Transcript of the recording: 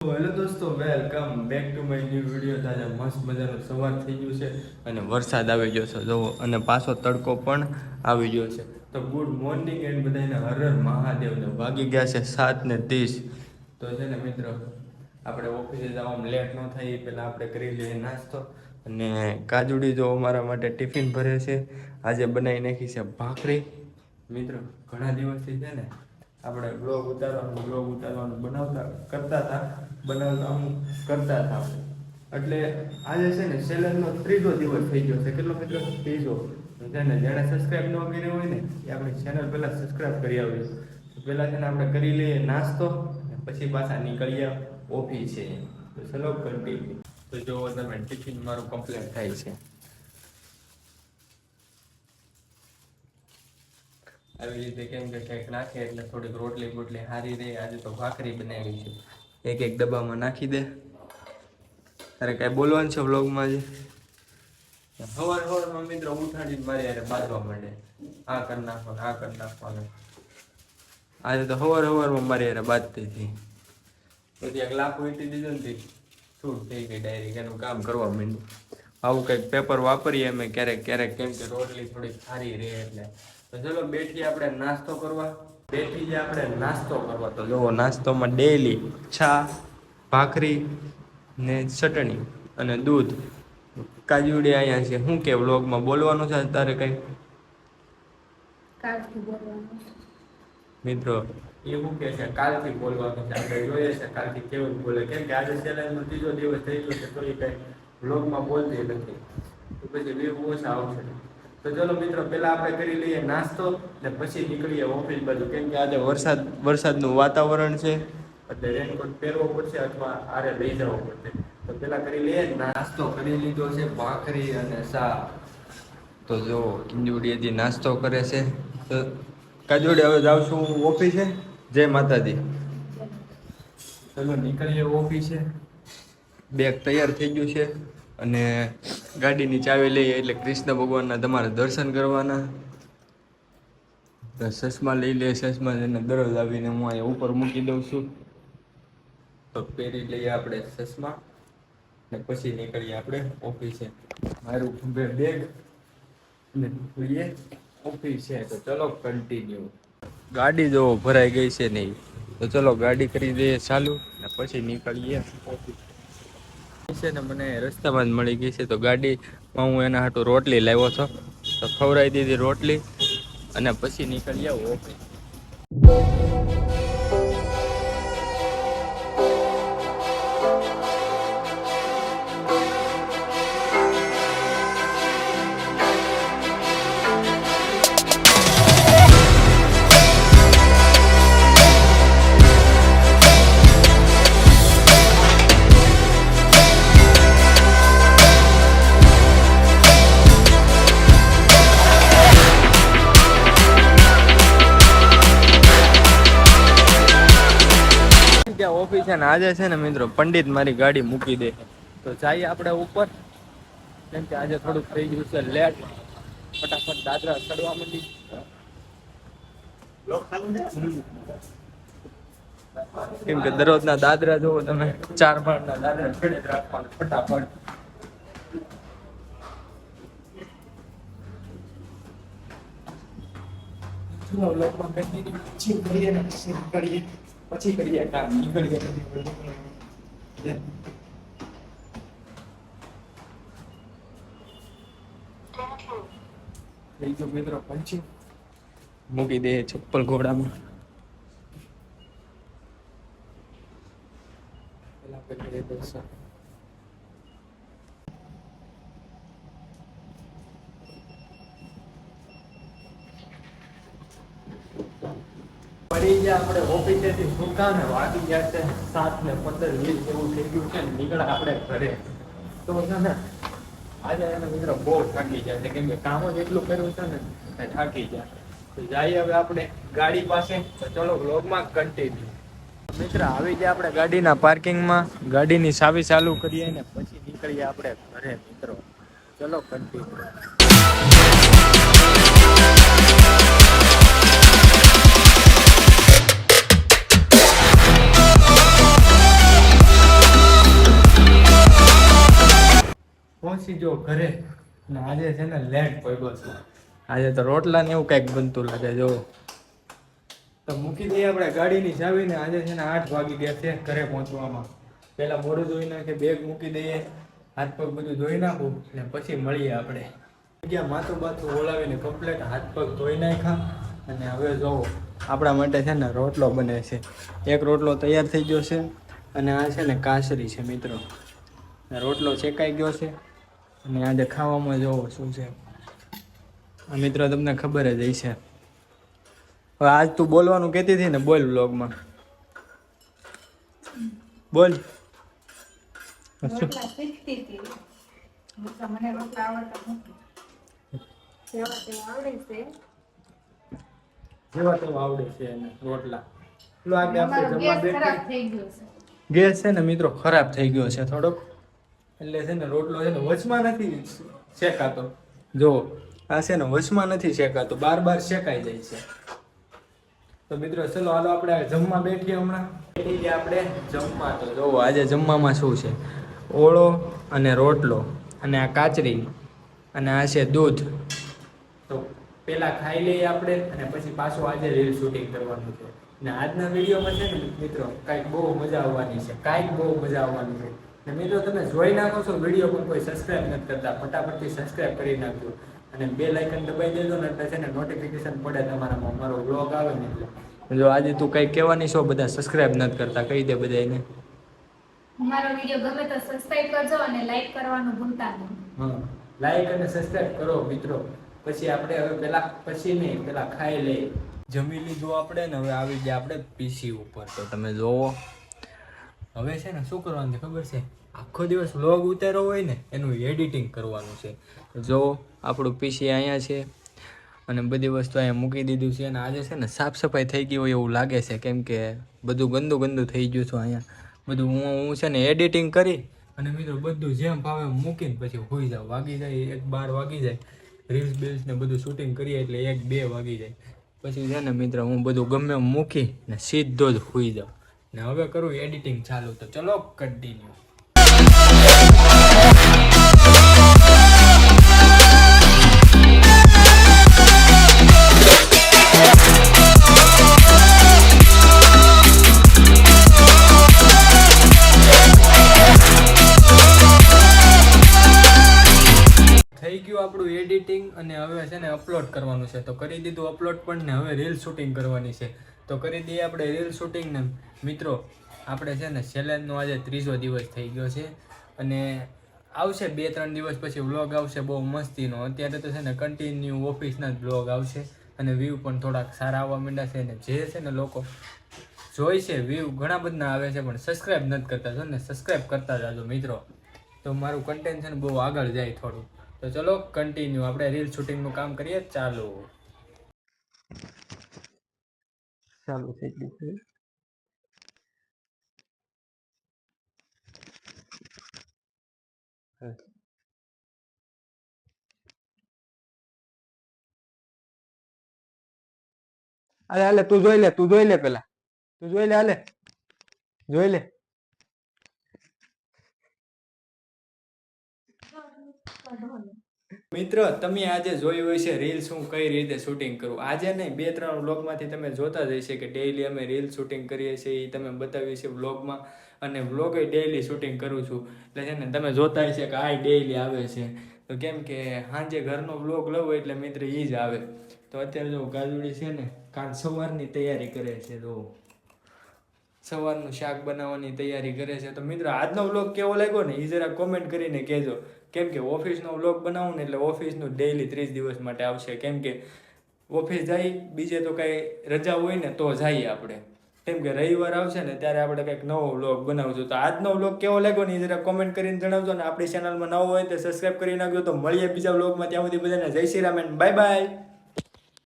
Hello દોસ્તો, welcome back to my new video. તાજા મસ્ત મજાનું સવાર થઈ ગયું છે અને વરસાદ આવી ગયો છે જુઓ, અને પાછો તડકો પણ આવી ગયો છે. તો ગુડ મોર્નિંગ એન્ડ બધાને હર હર મહાદેવને. વાગી ગયા છે 7:30. તો છે ને મિત્રો, આપણે ઓફિસે જવામાં લેટ ન થાય એ પહેલાં આપણે કરી લઈએ નાસ્તો. અને કાજુડી જો અમારા માટે ટિફિન ભરે છે. આજે બનાવી નાખી છે ભાખરી. મિત્રો ઘણા દિવસથી છે ને આપણે બ્લોગ ઉતારવાનું બનાવતા એટલે આજે છે ને ચેલેન્જનો 3જો દિવસ થઈ ગયો છે. કેટલો મિત્રો? 3જો. છે ને જેણે સબસ્ક્રાઈબ ન કર્યો હોય ને એ આપણી ચેનલ પહેલાં સબસ્ક્રાઈબ કરી આવજો. તો પહેલાં છે ને આપણે કરી લઈએ નાસ્તો, પછી પાછા નીકળીએ ઓફિસે. તો ચલો કન્ટિન્યુ. તો જો તમે ટિફિન મારું કમ્પ્લીટ થાય છે. આવી રીતે કેમ કે કંઈક નાખે એટલે થોડીક રોટલી બોટલી હારી રહે. આજે તો ભાખરી બનાવી છે. એક એક ડબ્બામાં નાખી દે. તારે કાંઈ બોલવાનું છે વ્લોગમાં? જે સવારમાં મિત્રો ઉઠાડીને મારી યારે બાંધવા માંડે, આ કરી નાખવાનું. આજે તો સવારમાં મારી યારે બાંધતી હતી. પછી એક લાખ વીટી દીધો ને છૂટ થઈ ગઈ ડાયરેક્ટ. એનું કામ કરવા માંડ્યું. આવું કંઈક પેપર વાપરીએ અમે ક્યારેક કેમ કે રોટલી થોડીક સારી રહે એટલે. તો ચલો બેઠી આપણે નાસ્તો કરવા. તો જુઓ, નાસ્તોમાં ડેલી ચા, ભાખરી ને ચટણી અને દૂધ. કાજુડી અહીંયા છે. શું કે વ્લોગમાં બોલવાનું છે તારે કંઈ? મિત્રો એવું કે છે કાલથી બોલવાનું છે. આપણે જોઈએ છે કાલથી કેવું બોલે. કેમ કે આજે ચેલેન્જનો 3જો દિવસ થઈ ગયો છે તો એ કંઈ વ્લોગમાં બોલતી નથી. તો પછી વ્યૂ ઓછા આવશે. તો ચલો મિત્રો, પહેલાં આપણે કરી લઈએ નાસ્તો ને પછી નીકળીએ ઓફિસ બાજુ. કેમ કે આજે વરસાદનું વાતાવરણ છે એટલે રેનકોટ પહેરવો પડશે અથવા આરે લઈ જવો પડશે. તો પહેલાં કરી લઈએ નાસ્તો. કરી લીધો છે ભાખરી અને શાક. તો જો કિંજુડી હજી નાસ્તો કરે છે. તો કાજોડી હવે જાઉં છું ઓફિસે. જય માતાજી. ચલો નીકળીએ ઓફિસે. બેગ તૈયાર થઈ ગયું છે અને ગાડીની ચાવી લઈએ એટલે કૃષ્ણ ભગવાનના તમારે દર્શન કરવાના. ચશ્મા લઈ લે. ચશ્મા એને દરરોજ આવીને હું અહીંયા ઉપર મૂકી દઉં છું. તો પહેરી લઈએ આપણે ચશ્મા ને પછી નીકળીએ આપણે ઓફિસે. મારું બેગ ને નીકળીએ ઓફિસે. તો ચલો કન્ટિન્યુ. ગાડી જો ભરાઈ ગઈ છે નહીં, તો ચલો ગાડી કરી દઈએ ચાલુ ને પછી નીકળીએ ઓફિસ. છે ને મને રસ્તામાં જ મળી ગઈ છે. તો ગાડીમાં હું એના હાટું રોટલી લાવ્યો છો, તો ખવડાવી દીધી રોટલી અને પછી નીકળીએ ઓફિસ. ઓફિસ છે ને આજે છે ને મિત્રો પંડિત મારી ગાડી મૂકી દે. તો જઈએ આપણે ઉપર. કેમ કે આજે થોડુંક થઈ ગયું છે લેટ. ફટાફટ દાદરા ચડવા માંડી. કેમ કે દરરોજના દાદરા જોવો તમે, 4 માળના દાદરા ચડે જ રાખવાના ફટાફટ. પછી કરીએ કામ. થઈ ગયો મિત્રો પંચી. મૂકી દે ચપ્પલ ઘોડામાં. પેલા કરીએ દર્શન. પડી ગયા આપણે ઓફિસેથી છૂટા ને વાગી ગયા છે 7:15-20 એવું થઈ ગયું છે. નીકળ્યા આપણે ઘરે. તો છે ને આજે એને મિત્રો બહુ થાકી જાય છે. કેમ કે કામ જ એટલું કર્યું છે ને થાકી જાય. તો જઈએ હવે આપણે ગાડી પાસે. તો ચલો વ્લોગમાં કન્ટિન્યુ. મિત્ર આવી ગયા આપણે ગાડીના પાર્કિંગમાં. ગાડીની ચાવી ચાલુ કરીએ ને પછી નીકળીએ આપણે ઘરે મિત્રો. ચલો કન્ટિન્યુ. પહોંચી ગયો ઘરે ને આજે છે ને લેટ પડ્યો છે. આજે તો રોટલા ને એવું કંઈક બનતું લાગે. જો તો મૂકી દઈએ આપણે ગાડીની ચાવીને. આજે છે ને 8 વાગી ગયા છે ઘરે પહોંચવામાં. પહેલાં મોઢું ધોઈ નાખે, બેગ મૂકી દઈએ, હાથ પગ બધું ધોઈ નાખું ને પછી મળીએ આપણે. ગયા માથું બાથું ઓળાવીને કમ્પ્લેટ હાથ પગ ધોઈ નાખ્યા. અને હવે જોવો આપણા માટે છે ને રોટલો બને છે. એક રોટલો તૈયાર થઈ ગયો છે અને આ છે ને કાસરી છે મિત્રો. રોટલો શેકાઈ ગયો છે અને આજે ખાવામાં જોવો શું છે. મિત્રો તમને ખબર જ હશે. હવે આજ તું બોલવાનું કહેતી હતી ને, બોલ વ્લોગમાં બોલ. રોટલા શીખતી હતી. મને રોટલા આવડતા નથી. જેવા તેવા આવડે છે. જેવા તેવા આવડે છે એને રોટલા. અમારો ગેસ ખરાબ થઈ ગયો છે. ગેસ છે ને મિત્રો ખરાબ થઈ ગયો છે થોડોક. એટલે છે ને રોટલો છે ને વચમાં નથી શેકાતો. જો આ છે ને વચમાં નથી શેકાતો, બાર શેકાઈ જાય છે. તો મિત્રો ચલો હાલો આપણે જમવા બેઠીએ. હમણાં બેઠી ગયા આપણે જમવા. તો જોવો આજે જમવામાં શું છે, ઓળો અને રોટલો અને આ કાચરી અને આ છે દૂધ. તો પહેલાં ખાઈ લઈએ આપણે અને પછી પાછું આજે રીલ શૂટિંગ કરવાનું છે. અને આજના વિડીયોમાં છે ને મિત્રો કાંઈક બહુ મજા આવવાની છે. અને મિત્રો તમે જોઈ નાખો છો વિડીયો પણ કોઈ સબસ્ક્રાઈબ નથી કરતા, ફટાફટથી સબસ્ક્રાઈબ કરી નાખજો અને બેલ આઇકન દબાઈ દેજો ને એટલે છે ને નોટિફિકેશન પડે તમારામાં મારો વ્લોગ આવે ને એટલે. જો આજે તું કંઈક કહેવાની છો, બધા સબસ્ક્રાઈબ નથી કરતા, કહી દે બધાને. મારો વિડીયો ગમે તો સબસ્ક્રાઇબ કરજો અને લાઈક કરવાનું ભૂલતા નહીં. હા, લાઈક અને સબસ્ક્રાઈબ કરો મિત્રો. પછી આપણે હવે પેલા ખાઈ લઈએ. જમી લીધું આપણે ને હવે આવી ગયા આપણે પીસી ઉપર. તો તમે જોવો હવે છે ને શું કરવાનું છે ખબર છે, આખો દિવસ વ્લોગ ઉતાર્યો હોય ને એનું એડિટિંગ કરવાનું છે. જો આપણું પીસી અહીંયા છે અને બધી વસ્તુ અહીંયા મૂકી દીધું છે. અને આજે છે ને સાફ સફાઈ થઈ ગઈ હોય એવું લાગે છે, કેમ કે બધું ગંદુ થઈ ગયું છે અહીંયા બધું. હું છે ને એડિટિંગ કરી અને મિત્રો બધું જેમ ભાવે મૂકીને પછી હોઈ જાવ. વાગી જાય 1-12 વાગી જાય. રીલ્સ બીલ્સ ને બધું શૂટિંગ કરીએ એટલે 1-2 વાગી જાય. પછી છે ને મિત્રો હું બધું ગમે મૂકી ને સીધો જ હોઈ જાઉં ને હવે કરું એડિટિંગ ચાલુ. તો ચલો કન્ટિન્યુ. થઈ ગયું આપણું એડિટિંગ અને હવે છે ને અપલોડ કરવાનું છે. તો કરી દીધું અપલોડ પણ ને હવે રીલ શૂટિંગ કરવાની છે. તો કરી દઈએ આપણે રીલ શૂટિંગ ને મિત્રો. આપણે છે ને ચેલેન્જનો આજે 3જો દિવસ થઈ ગયો છે અને આવશે 2-3 દિવસ પછી વ્લોગ આવશે બહુ મસ્તીનો. અત્યારે તો છે ને કન્ટિન્યુ ઓફિસના જ વ્લોગ આવશે અને વ્યૂ પણ થોડાક સારા આવવા માંડ્યા છે. ને જે છે ને લોકો જોઈ છે વ્યૂ ઘણા બધા આવે છે પણ સબસ્ક્રાઈબ નથી કરતા. જો ને સબસ્ક્રાઈબ કરતા જાજો મિત્રો, તો મારું કન્ટેન્ટ છે ને બહુ આગળ જાય થોડું. તો ચલો કન્ટિન્યુ આપણે રીલ શૂટિંગનું કામ કરીએ. ચાલુ થઈ ગયું છે. હાલે તું જોઈ લે પેલા હાલે જોઈ લે. મિત્રો તમે આજે જોયું હોય છે રીલ્સ હું કઈ રીતે શૂટિંગ કરું. આજે નહીં 2-3 વ્લોગમાંથી તમે જોતા જ હશે કે ડેઈલી અમે રીલ શૂટિંગ કરીએ છીએ. એ તમે બતાવીએ છીએ વ્લોગમાં અને વ્લોગ ડેઈલી શૂટિંગ કરું છું. એટલે છે ને તમે જોતા હશે કે આ ડેઈલી આવે છે. તો કેમ કે સાંજે ઘરનો વ્લોગ લવો એટલે મિત્ર એ જ આવે. તો અત્યારે જો ગાજુડી છે ને કાલ સવારની તૈયારી કરે છે. તો સવારનું શાક બનાવવાની તૈયારી કરે છે. તો મિત્રો આજનો વ્લોગ કેવો લાગ્યો ને એ જરા કોમેન્ટ કરીને કહેજો. કેમ કે ઓફિસનો વ્લોગ બનાવું ને એટલે ઓફિસનું ડેઈલી 30 દિવસ માટે આવશે. કેમ કે ઓફિસ જાય બીજે તો કાંઈ રજા હોય ને તો જઈએ આપણે. કેમ કે રવિવાર આવશે ને ત્યારે આપણે કંઈક નવો વ્લોગ બનાવશું. તો આજનો વ્લોગ કેવો લાગ્યો ને એ જરા કોમેન્ટ કરીને જણાવજો. ને આપણી ચેનલમાં નવો હોય તો સબસ્ક્રાઈબ કરી નાખજો. તો મળીએ બીજા વ્લોગમાં. ત્યાં સુધી બધાને જય Shri Ram and bye bye.